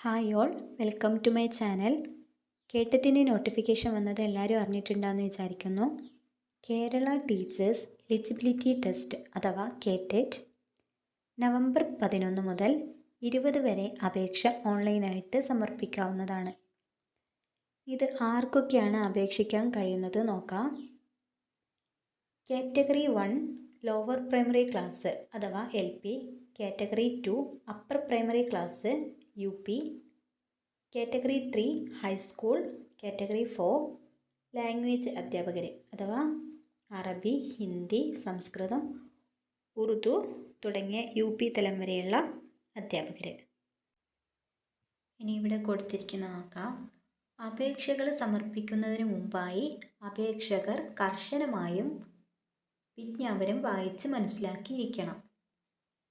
Hi all, welcome to my channel. കേട്ടറ്റിൻ്റെ notification വന്നത് എല്ലാവരും അറിഞ്ഞിട്ടുണ്ടാകുമെന്ന് വിചാരിക്കുന്നു. കേരള ടീച്ചേഴ്സ് എലിജിബിലിറ്റി ടെസ്റ്റ് അഥവാ കേടെറ്റ് നവംബർ 11 മുതൽ 20 വരെ അപേക്ഷ ഓൺലൈനായിട്ട് സമർപ്പിക്കാവുന്നതാണ്. ഇത് ആർക്കൊക്കെയാണ് അപേക്ഷിക്കാൻ കഴിയുന്നത് നോക്കാം. കാറ്റഗറി 1 ലോവർ പ്രൈമറി ക്ലാസ് അഥവാ LP, category 2 upper primary class UP, category 3 high school, category 4 language അധ്യാപകർ അഥവാ അറബി, ഹിന്ദി, സംസ്കൃതം, ഉറുദു തുടങ്ങിയ UP തലം വരെയുള്ള അധ്യാപകർ. ഇനി ഇവിടെ കൊടുത്തിരിക്കുന്ന നോക്കാം. അപേക്ഷകൾ സമർപ്പിക്കുന്നതിന് മുമ്പായി അപേക്ഷകർ കർശനമായും വിജ്ഞാപനം വായിച്ച് മനസ്സിലാക്കിയിരിക്കണം.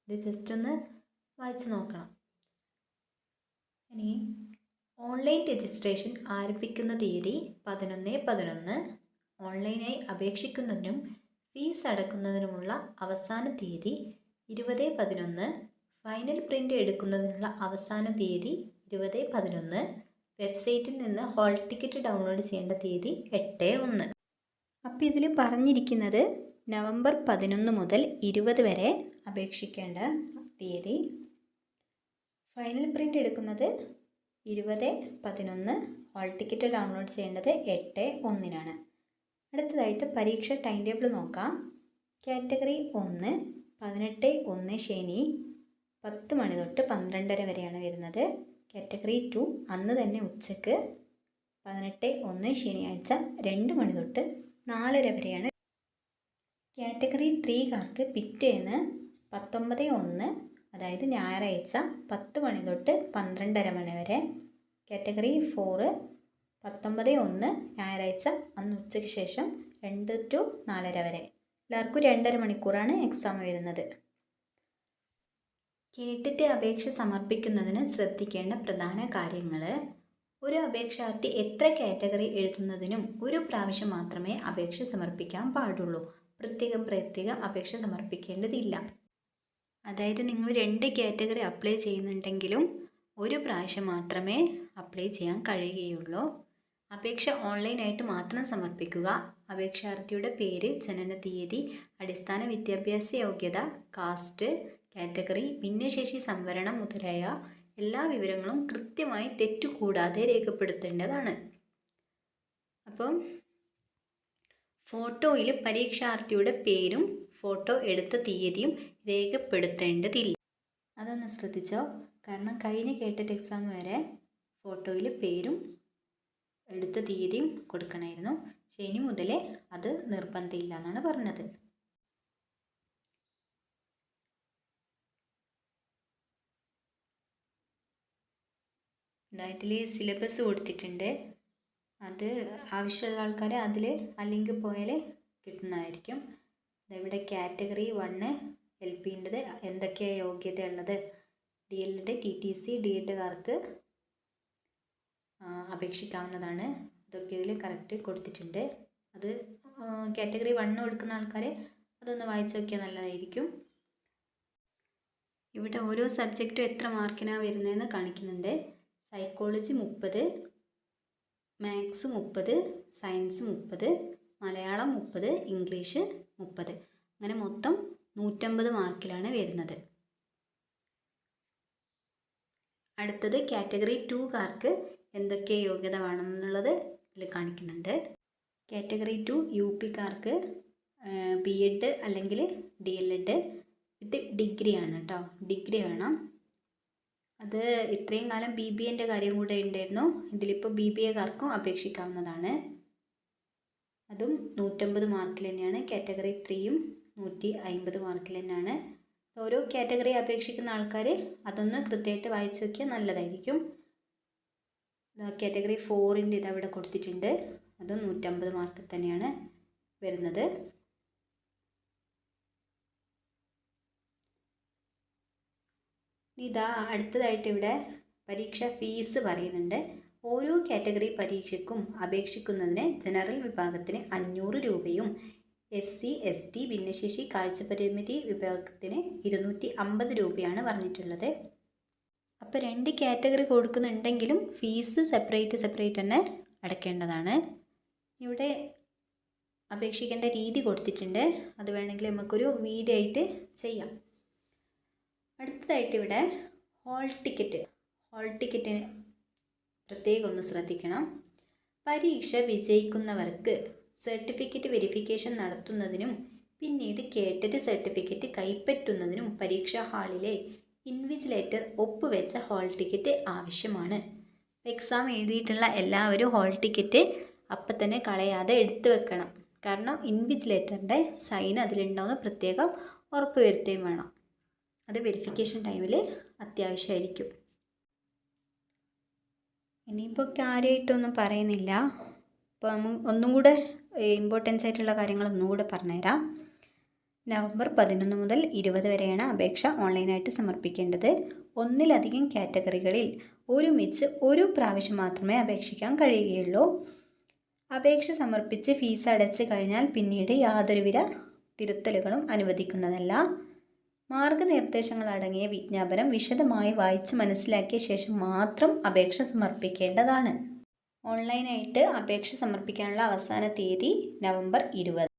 ഇത് ജസ്റ്റ് ഒന്ന് വായിച്ച് നോക്കണം. ഇനി ഓൺലൈൻ രജിസ്ട്രേഷൻ ആരംഭിക്കുന്ന തീയതി 11/11. ഓൺലൈനായി അപേക്ഷിക്കുന്നതിനും ഫീസ് അടക്കുന്നതിനുമുള്ള അവസാന തീയതി 20/11. ഫൈനൽ പ്രിൻ്റ് എടുക്കുന്നതിനുള്ള അവസാന തീയതി 20/11. വെബ്സൈറ്റിൽ നിന്ന് ഹോൾ ടിക്കറ്റ് ഡൗൺലോഡ് ചെയ്യേണ്ട തീയതി 8/1. അപ്പോൾ ഇതിൽ പറഞ്ഞിരിക്കുന്നത് നവംബർ 11 മുതൽ 20 വരെ അപേക്ഷിക്കേണ്ട തീയതി. ഫൈനൽ പ്രിൻ്റ് എടുക്കുന്നത് 20/11. ഹോൾ ടിക്കറ്റ് ഡൗൺലോഡ് ചെയ്യേണ്ടത് 8/1. അടുത്തതായിട്ട് പരീക്ഷ ടൈം ടേബിൾ നോക്കാം. കാറ്റഗറി 1 18/1 ശനി 10 മണി തൊട്ട് 12:30 വരെയാണ് വരുന്നത്. കാറ്റഗറി 2 അന്ന് തന്നെ ഉച്ചക്ക് 18/1 ശനിയാഴ്ച 2 മണി തൊട്ട് 4:30 വരെയാണ്. കാറ്റഗറി 3കാർക്ക് പിറ്റേന്ന് 19/1 അതായത് ഞായറാഴ്ച 10 മണി തൊട്ട് 12:30 മണി വരെ. കാറ്റഗറി 4 19/1 ഞായറാഴ്ച അന്ന് ഉച്ചയ്ക്ക് ശേഷം 2 to 4:30 വരെ. എല്ലാവർക്കും 2.5 മണിക്കൂറാണ് എക്സാം വരുന്നത്. കേട്ടിട്ട് അപേക്ഷ സമർപ്പിക്കുന്നതിന് ശ്രദ്ധിക്കേണ്ട പ്രധാന കാര്യങ്ങൾ: ഒരു അപേക്ഷാർത്ഥി എത്ര കാറ്റഗറി എഴുതുന്നതിനും ഒരു പ്രാവശ്യം മാത്രമേ അപേക്ഷ സമർപ്പിക്കാൻ പാടുള്ളൂ. പ്രത്യേകം അപേക്ഷ സമർപ്പിക്കേണ്ടതില്ല. അതായത് നിങ്ങൾ 2 കാറ്റഗറി അപ്ലൈ ചെയ്യുന്നുണ്ടെങ്കിലും ഒരു പ്രാവശ്യം മാത്രമേ അപ്ലൈ ചെയ്യാൻ കഴിയുകയുള്ളൂ. അപേക്ഷ ഓൺലൈനായിട്ട് മാത്രം സമർപ്പിക്കുക. അപേക്ഷാർത്ഥിയുടെ പേര്, ജനന തീയതി, അടിസ്ഥാന വിദ്യാഭ്യാസ യോഗ്യത, കാസ്റ്റ്, കാറ്റഗറി, ഭിന്നശേഷി സംവരണം മുതലായ എല്ലാ വിവരങ്ങളും കൃത്യമായി തെറ്റുകൂടാതെ രേഖപ്പെടുത്തേണ്ടതാണ്. അപ്പം ഫോട്ടോയിൽ പരീക്ഷാർത്ഥിയുടെ പേരും ഫോട്ടോ എടുത്ത തീയതിയും രേഖപ്പെടുത്തേണ്ടതില്ല. അതൊന്ന് ശ്രദ്ധിച്ചോ. കാരണം കഴിഞ്ഞ കേട്ടറ്റ് എക്സാം വരെ ഫോട്ടോയിൽ പേരും എടുത്ത തീയതിയും കൊടുക്കണമായിരുന്നു. ശനി മുതൽ അത് നിർബന്ധമില്ല എന്നാണ് പറഞ്ഞത്. ഇതിൽ സിലബസ് കൊടുത്തിട്ടുണ്ട്. അത് ആവശ്യമുള്ള ആൾക്കാർ അതിൽ ആ ലിങ്ക് പോയാൽ കിട്ടുന്നതായിരിക്കും. ഇവിടെ കാറ്റഗറി 1 LPൻ്റെത് എന്തൊക്കെയാണ് യോഗ്യത ഉള്ളത്. DLED, TTC, DEDകാർക്ക് അപേക്ഷിക്കാവുന്നതാണ്. അതൊക്കെ ഇതിൽ കറക്റ്റ് കൊടുത്തിട്ടുണ്ട്. അത് കാറ്റഗറി 1 കൊടുക്കുന്ന ആൾക്കാർ അതൊന്ന് വായിച്ച് നോക്കിയാൽ നല്ലതായിരിക്കും. ഇവിടെ ഓരോ സബ്ജക്റ്റും എത്ര മാർക്കിനാണ് വരുന്നതെന്ന് കാണിക്കുന്നുണ്ട്. Psychology 30, maths 30, science 30, Malayalam 30, English 30. അങ്ങനെ മൊത്തം 150 മാർക്കിലാണ് വരുന്നത്. അടുത്തത് കാറ്റഗറി 2കാർക്ക് എന്തൊക്കെ യോഗ്യത വേണമെന്നുള്ളത് ഇതിൽ കാണിക്കുന്നുണ്ട്. കാറ്റഗറി 2 UPക്കാർക്ക് BEd അല്ലെങ്കിൽ DLED വിത്ത് ഡിഗ്രിയാണ് കേട്ടോ. ഡിഗ്രി വേണം. അത് ഇത്രയും കാലം BBAൻ്റെ കാര്യം കൂടെ ഉണ്ടായിരുന്നു. ഇതിലിപ്പോൾ BBAക്കാർക്കും അപേക്ഷിക്കാവുന്നതാണ്. അതും 150 മാർക്കിൽ തന്നെയാണ്. കാറ്റഗറി 3യും 150 മാർക്കിൽ തന്നെയാണ്. ഓരോ കാറ്റഗറി അപേക്ഷിക്കുന്ന ആൾക്കാർ അതൊന്ന് കൃത്യമായിട്ട് വായിച്ച് നോക്കിയാൽ നല്ലതായിരിക്കും. കാറ്റഗറി 4ൻ്റെ ഇതവിടെ കൊടുത്തിട്ടുണ്ട്. അതും 150 മാർക്കിൽ തന്നെയാണ് വരുന്നത്. ഇതാ അടുത്തതായിട്ട് ഇവിടെ പരീക്ഷാ ഫീസ് പറയുന്നുണ്ട്. ഓരോ കാറ്റഗറി പരീക്ഷയ്ക്കും അപേക്ഷിക്കുന്നതിന് ജനറൽ വിഭാഗത്തിന് 500 രൂപയും SC ST ഭിന്നശേഷി കാഴ്ചപരിമിതി വിഭാഗത്തിന് 250 രൂപയാണ് പറഞ്ഞിട്ടുള്ളത്. അപ്പോൾ 2 കാറ്റഗറി കൊടുക്കുന്നുണ്ടെങ്കിലും ഫീസ് സെപ്പറേറ്റ് തന്നെ അടയ്ക്കേണ്ടതാണ്. ഇവിടെ അപേക്ഷിക്കേണ്ട രീതി കൊടുത്തിട്ടുണ്ട്, അത് വേണമെങ്കിൽ നമുക്കൊരു വീഡിയോ ആയിട്ട് ചെയ്യാം. അടുത്തതായിട്ട് ഇവിടെ ഹോൾ ടിക്കറ്റിന് പ്രത്യേകം ഒന്ന് ശ്രദ്ധിക്കണം. പരീക്ഷ വിജയിക്കുന്നവർക്ക് സർട്ടിഫിക്കറ്റ് വെരിഫിക്കേഷൻ നടത്തുന്നതിനും പിന്നീട് കേട്ടറ്റ് സർട്ടിഫിക്കറ്റ് കൈപ്പറ്റുന്നതിനും പരീക്ഷാ ഹാളിലെ ഇൻവിജിലേറ്റർ ഒപ്പുവെച്ച ഹോൾ ടിക്കറ്റ് ആവശ്യമാണ്. എക്സാം എഴുതിയിട്ടുള്ള എല്ലാവരും ഹോൾ ടിക്കറ്റ് അപ്പം തന്നെ കളയാതെ എടുത്തു വെക്കണം. കാരണം ഇൻവിജിലേറ്ററിൻ്റെ സൈൻ അതിലുണ്ടാവുന്ന പ്രത്യേകം ഉറപ്പ് വരുത്തുകയും വേണം. അത് വെരിഫിക്കേഷൻ ടൈമിൽ അത്യാവശ്യമായിരിക്കും. ഇനിയിപ്പോൾ കാര്യമായിട്ടൊന്നും പറയുന്നില്ല. അപ്പോൾ ഒന്നും കൂടെ ഇമ്പോർട്ടൻസ് ആയിട്ടുള്ള കാര്യങ്ങൾ ഒന്നും കൂടെ പറഞ്ഞുതരാം. നവംബർ 11 മുതൽ 20 വരെയാണ് അപേക്ഷ ഓൺലൈനായിട്ട് സമർപ്പിക്കേണ്ടത്. ഒന്നിലധികം കാറ്റഗറികളിൽ ഒരുമിച്ച് ഒരു പ്രാവശ്യം മാത്രമേ അപേക്ഷിക്കാൻ കഴിയുകയുള്ളൂ. അപേക്ഷ സമർപ്പിച്ച് ഫീസ് അടച്ചു കഴിഞ്ഞാൽ പിന്നീട് യാതൊരുവിധ തിരുത്തലുകളും അനുവദിക്കുന്നതല്ല. മാർഗനിർദ്ദേശങ്ങൾ അടങ്ങിയ വിജ്ഞാപനം വിശദമായി വായിച്ച് മനസ്സിലാക്കിയ ശേഷം മാത്രം അപേക്ഷ സമർപ്പിക്കേണ്ടതാണ്. ഓൺലൈനായിട്ട് അപേക്ഷ സമർപ്പിക്കാനുള്ള അവസാന തീയതി നവംബർ 20.